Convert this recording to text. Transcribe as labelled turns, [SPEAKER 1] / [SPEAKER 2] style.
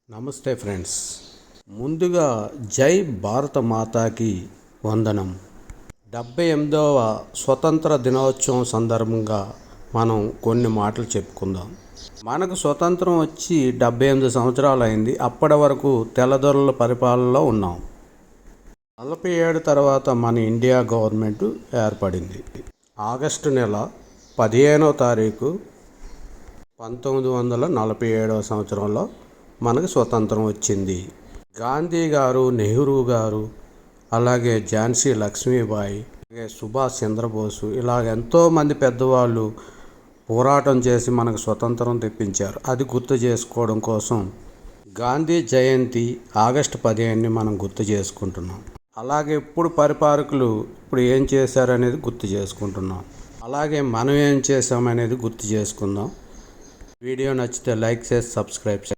[SPEAKER 1] నమస్తే ఫ్రెండ్స్. ముందుగా జై భారత మాతాకి వందనం. 78వ స్వతంత్ర దినోత్సవం సందర్భంగా మనం కొన్ని మాటలు చెప్పుకుందాం. మనకు స్వతంత్రం వచ్చి 78 సంవత్సరాలు అయింది. అప్పటి వరకు తెల్లదొరల పరిపాలనలో ఉన్నాం. 47 తర్వాత మన ఇండియా గవర్నమెంట్ ఏర్పడింది. ఆగస్టు నెల 15వ తారీఖు 1947 సంవత్సరంలో మనకు స్వతంత్రం వచ్చింది. గాంధీ గారు, నెహ్రూ గారు, అలాగే ఝాన్సీ లక్ష్మీబాయి, అలాగే సుభాష్ చంద్రబోసు, ఇలాగ ఎంతోమంది పెద్దవాళ్ళు పోరాటం చేసి మనకు స్వతంత్రం తెప్పించారు. అది గుర్తు చేసుకోవడం కోసం గాంధీ జయంతి ఆగస్టు 15ని మనం గుర్తు చేసుకుంటున్నాం. అలాగే ఇప్పుడు పరిపాలకులు ఇప్పుడు ఏం చేశారనేది గుర్తు చేసుకుంటున్నాం. అలాగే మనం ఏం చేసామనేది గుర్తు చేసుకుందాం. వీడియో నచ్చితే లైక్ చేసి సబ్స్క్రైబ్ చేయండి.